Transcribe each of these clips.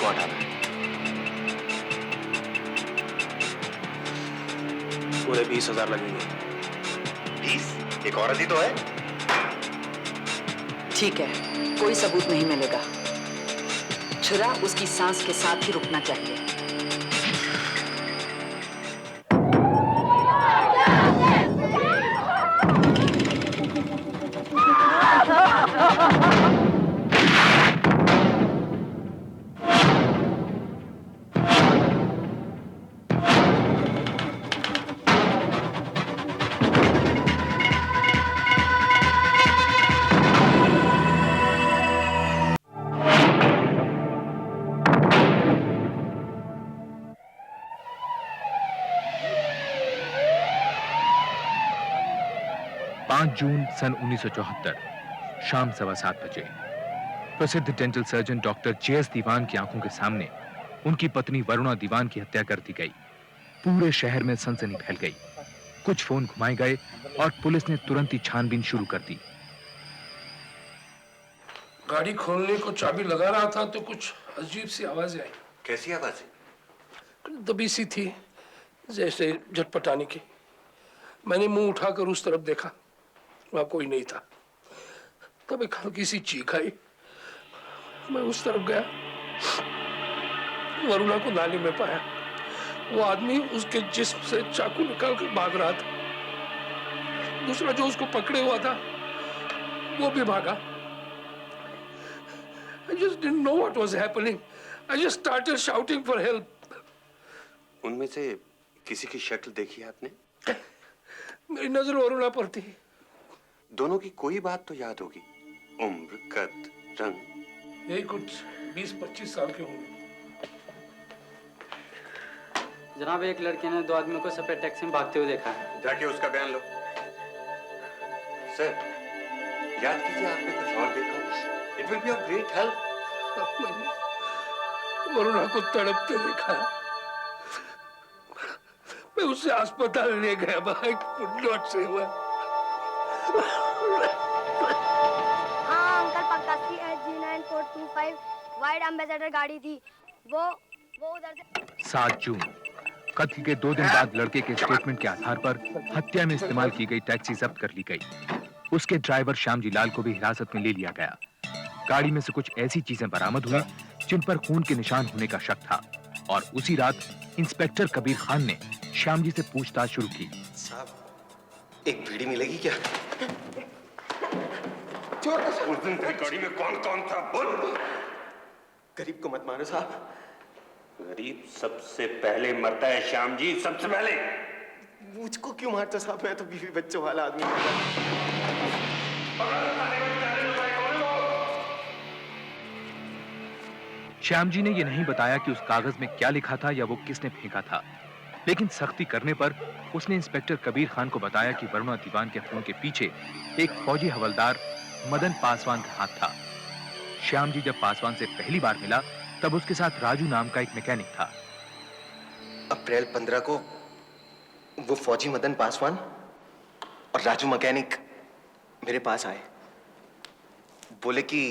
को हटाना है। पूरे 20,000 लगेंगे। 20? एक औरत ही तो है। ठीक है, कोई सबूत नहीं मिलेगा। छुरा उसकी सांस के साथ ही रुकना चाहिए। जून सन 1974 शाम 7:15 बजे प्रसिद्ध डेंटल सर्जन डॉक्टर जे.एस. दीवान की आंखों के सामने उनकी पत्नी वरुणा दीवान की हत्या कर दी गई। पूरे शहर में सनसनी फैल गई। कुछ फोन घुमाए गए और पुलिस ने तुरंत ही छानबीन शुरू कर दी। गाड़ी खोलने को चाबी लगा रहा था तो कुछ अजीब सी आवाजें आई। कैसी आवाजें? दबी सी थी, जैसे झटपटाने की। मैंने मुंह उठाकर उस तरफ देखा, वहां कोई नहीं था। तब एक हल्की सी चीख आई। मैं उस तरफ गया, वरुणा को नाली में पाया। वो आदमी उसके जिस्म से चाकू निकाल कर भाग रहा था। दूसरा जो उसको पकड़े हुआ था वो भी भागा। I just didn't know what was happening. I just started shouting for help. उनमें से किसी की शक्ल देखी है आपने? मेरी नजर वरुणा पर थी। दोनों की कोई बात तो याद होगी। उम्र, कद, रंग। यही कुछ 20-25 साल के होंगे। जनाब, एक लड़के ने 2 आदमियों को सफेद टैक्सी में भागते हुए देखा है। जाके उसका बयान लो। सर, याद कीजिए आपने कुछ और देखा। It will be of great help. मैंने वरुणा को तड़पते देखा। मैं उसे अस्पताल ले गया। I could not save her. हाँ अंकल, पक्का CH-G9425 वाइड एम्बेसडर गाड़ी थी। वो उधर से। 7 जून कत्ल के 2 दिन बाद लड़के के स्टेटमेंट के आधार पर हत्या में इस्तेमाल की गई टैक्सी जब्त कर ली गई। उसके ड्राइवर श्यामजी लाल को भी हिरासत में ले लिया गया। गाड़ी में से कुछ ऐसी चीजें बरामद हुई जिन पर खून के निशान होने का शक था और उसी रात इंस्पेक्टर कबीर खान ने श्यामजी से पूछताछ शुरू की। साहब, एक बीड़ी मिलेगी क्या? उस दिन तेरी गाड़ी में कौन था? बोल। गरीब को मत मारो साहब। गरीब सबसे पहले मरता है श्याम जी, सबसे पहले। मुझको क्यों मारते साहब? मैं तो बीवी बच्चों वाला आदमी हूं। श्याम जी ने यह नहीं बताया कि उस कागज में क्या लिखा था या वो किसने फेंका था, लेकिन सख्ती करने पर उसने इंस्पेक्टर कबीर खान को बताया कि वरुणा दीवान के खून के पीछे एक फौजी हवलदार मदन पासवान का हाथ था। श्याम जी जब पासवान से पहली बार मिला तब उसके साथ राजू नाम का एक मैकेनिक था। अप्रैल 15 को वो फौजी मदन पासवान और राजू मैकेनिक मेरे पास आए। बोले कि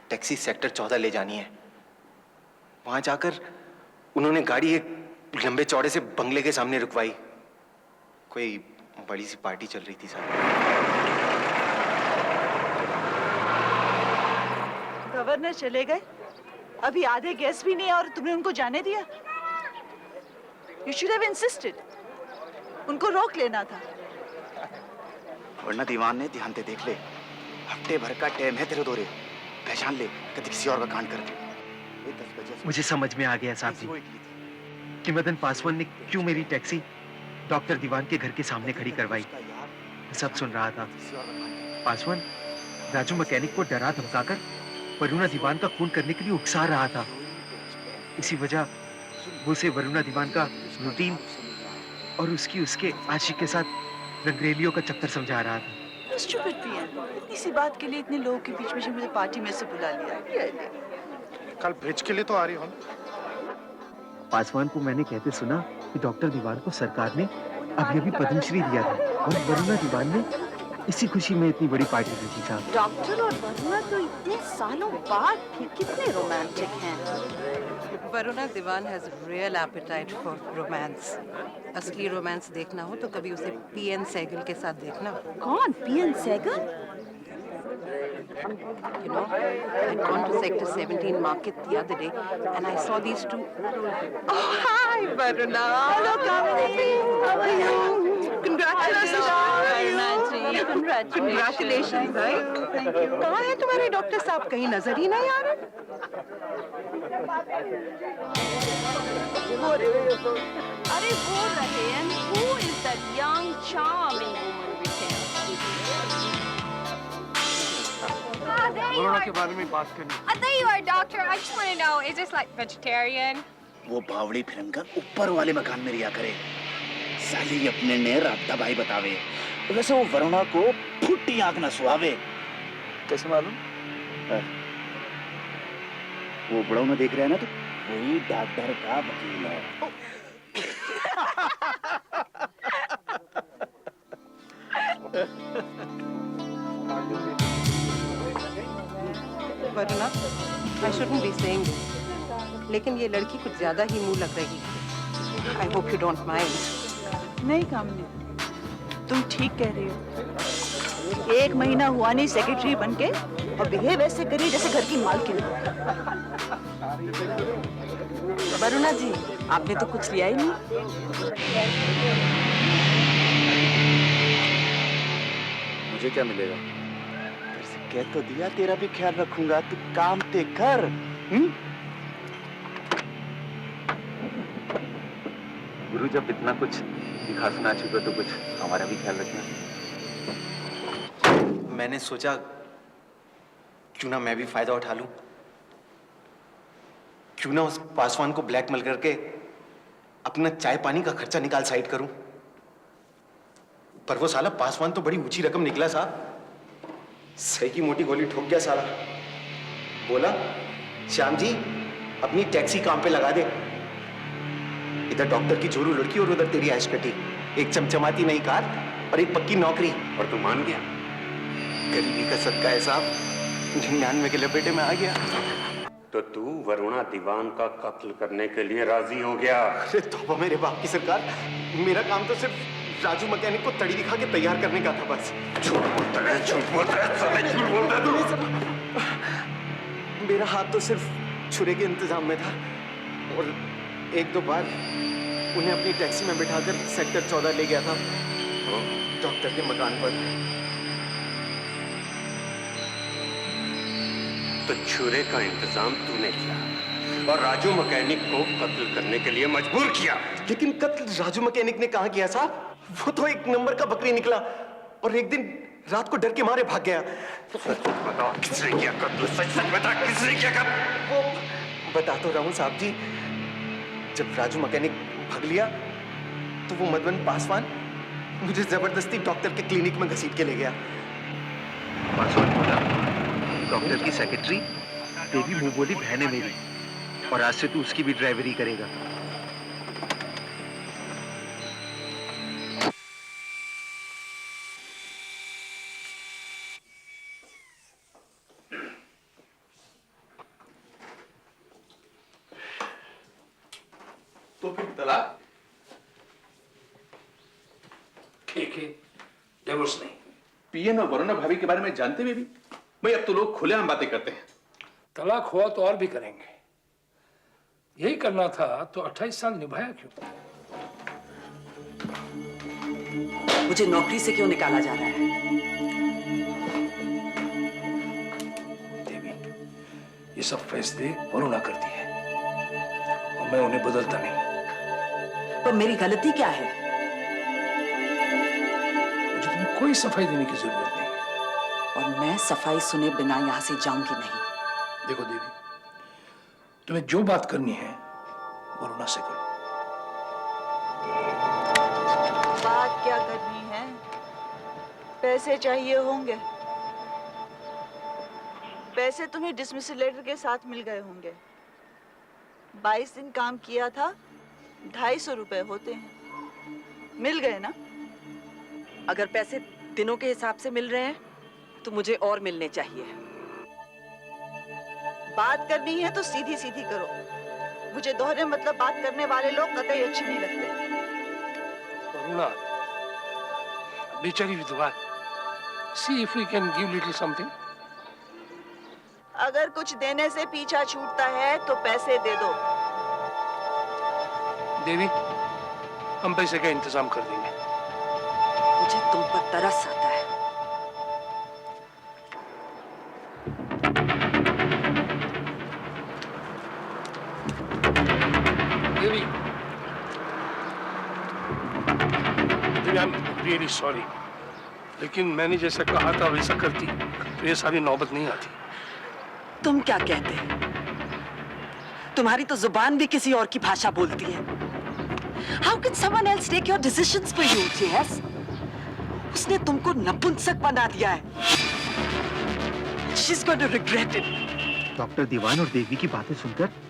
टैक्सी सेक्टर 14 ले जानी है। वहां जाकर उन्होंने गाड़ी एक लंबे चौड़े से बंगले के सामने रुकवाई। कोई बड़ी सी पार्टी चल रही थी साहब। गवर्नर चले गए, अभी आधे गेस्ट भी नहीं और तुमने उनको जाने दिया। You should have insisted. उनको रोक लेना था। वरना दीवान ने ध्यान से देख ले, हफ्ते भर का टाइम है तेरे दौरे, पहचान ले कभी किसी और का कांड कर दे। मुझे समझ में आ गया साहब जी कि मदन पासवान ने क्यों मेरी टैक्सी डॉक्टर दीवान के घर के सामने खड़ी करवाई। मैं सब सुन रहा था। पासवान राजू मैकेनिक को डरा धमकाकर वरुणा दीवान का खून करने के लिए उकसा रहा था। इसी वजह वो उसे वरुणा दीवान का रूटीन और उसके आशिक के साथ रंगरेलियों का चक्कर समझा रहा था। Stupid PM, इतनी सी बात के लिए इतने लोगों के बीच में मुझे पार्टी में से बुला लिया। कल ब्रिज के लिए तो आ रही हो। पासवान को मैंने कहते सुना कि डॉक्टर दीवान को सरकार ने अभी पद्मश्री दिया था और वरुणा दीवान ने इसी खुशी में इतनी बड़ी पार्टी रखी साहब। डॉक्टर और वरुणा तो इतने सालों बाद भी कितने रोमांटिक हैं। Varuna Diwan has real appetite for romance. असली रोमांस देखना हो तो कभी उसे पीएन सहगल के साथ देखना। कौन? P N Sehgal? You know, I'd gone to Sector 17 market the other day and I saw these two. Oh, hi, Varuna. Hello, Kamini. How are you? Congratulations. Congratulations, right? Thank you. कहाँ हैं तुम्हारे डॉक्टर साहब? कहीं नजर ही नहीं आ रहे। अरे वो रहे। And who is that young charming woman we can? Corona के बारे में बात करनी। There you are, doctor. I just want to know, is this like vegetarian? वो बावड़ी फिल्म का ऊपर वाले मकान में रिया करे। साली अपने ने रात दबाई बतावे। वैसे वो वरुणा को फुट्टी आंख न सुहावे। कैसे मालूम? वो बड़ों में देख रहे हैं ना, तो वही डॉक्टर का वकील है। Varuna, I shouldn't be saying this, लेकिन ये लड़की कुछ ज्यादा ही मुंह लग रही है। I hope you don't mind. नहीं कामनी, तुम ठीक कह रही हो। 1 महीना हुआ नहीं सेक्रेटरी बनके और बिहेव ऐसे करी जैसे घर की मालकिन। वरुणा जी, आपने तो कुछ लिया ही नहीं। मुझे क्या मिलेगा? फिर से कह तो दिया, तेरा भी ख्याल रखूंगा। तू काम ते कर। गुरु जब इतना कुछ दिखा सुना चुका तो कुछ हमारा भी ख्याल रखना। मैंने सोचा क्यों ना मैं भी फायदा उठा लूं, क्यों ना उस पासवान को ब्लैकमेल करके अपना चाय पानी का खर्चा निकाल साइड करूं। पर वो साला पासवान तो बड़ी ऊंची रकम निकला साहब। सही की मोटी गोली ठोक गया साला। बोला, श्याम जी अपनी टैक्सी काम पे लगा दे। इधर डॉक्टर की जोरू लड़की और उधर तेरी ऐश कटी। एक चमचमाती नई कार और एक पक्की नौकरी। और तू मान गया? गरीबी का सदका है साहब, 99 के लपेटे में आ गया। तो तू वरुणा दीवान का कत्ल करने के लिए राजी हो गया? अरे तौबा मेरे बाप की सरकार, मेरा काम तो सिर्फ राजू मैकेनिक को तड़ी दिखा के तैयार करने का था बस। झूठ बोलता है, झूठ बोलता है, साले झूठ बोलता है तू। मेरा हाथ तो सिर्फ छुरे के इंतजाम में था और 1-2 बार उन्हें अपनी टैक्सी में बिठाकर सेक्टर 14 ले गया था, डॉक्टर के मकान पर। तो छुरे का इंतजाम तूने किया और राजू मैकेनिक को कत्ल करने के लिए मजबूर किया। लेकिन कत्ल राजू मैकेनिक ने कहा किया साहब? वो तो एक नंबर का बकरी निकला और एक दिन रात को डर के मारे भाग गया। सच बता, किसने किया कत्ल? सच बता, किसने किया कत्ल? वो बता तो रहा हूं साहब जी। जब राजू मैकेनिक भाग लिया तो वो मदन पासवान मुझे जबरदस्ती डॉक्टर के क्लिनिक में घसीट के ले गया। पासवान बोला, डॉक्टर की सेक्रेटरी तेरी मुंह बोली बहन है मेरी, और आज से तू उसकी भी ड्राइवरी करेगा। तो फिर तलाक? ठीक है, डिवोर्स नहीं। पीएन और वरुणा भाभी के बारे में जानते हुए भी भाई अब तो लोग खुलेआम बातें करते हैं। तलाक हुआ तो और भी करेंगे। यही करना था तो 28 साल निभाया क्यों? मुझे नौकरी से क्यों निकाला जा रहा है? देवी, ये सब फैसले वरुणा करती है और मैं उन्हें बदलता नहीं। पर मेरी गलती क्या है? मुझे तुम्हें कोई सफाई देने की जरूरत नहीं। और मैं सफाई सुने बिना यहां से जाऊंगी नहीं। देखो देवी, तुम्हें जो बात करनी है वरुणा से करो। बात क्या करनी है? पैसे चाहिए होंगे। पैसे तुम्हें डिसमिसल लेटर के साथ मिल गए होंगे। 22 दिन काम किया था, 250 रुपए होते हैं। मिल गए ना? अगर पैसे दिनों के हिसाब से मिल रहे हैं तो मुझे और मिलने चाहिए। बात करनी है तो सीधी सीधी करो। मुझे दोहरे मतलब बात करने वाले लोग कतई अच्छे नहीं लगते। वरुणा, बेचारी विधवा, see if we can give little something. अगर कुछ देने से पीछा छूटता है तो पैसे दे दो। देवी, हम पैसे का इंतजाम कर देंगे। मुझे तुम पर तरस आता है। देवी, आई एम रियली सॉरी, लेकिन मैंने जैसा कहा था वैसा करती तो ये सारी नौबत नहीं आती। तुम क्या कहते? तुम्हारी तो जुबान भी किसी और की भाषा बोलती है। How can someone else take your decisions for you, Jess? उसने तुमको नपुंसक बना दिया है। She's going to regret it. Doctor Diwan और देवी की बातें सुनकर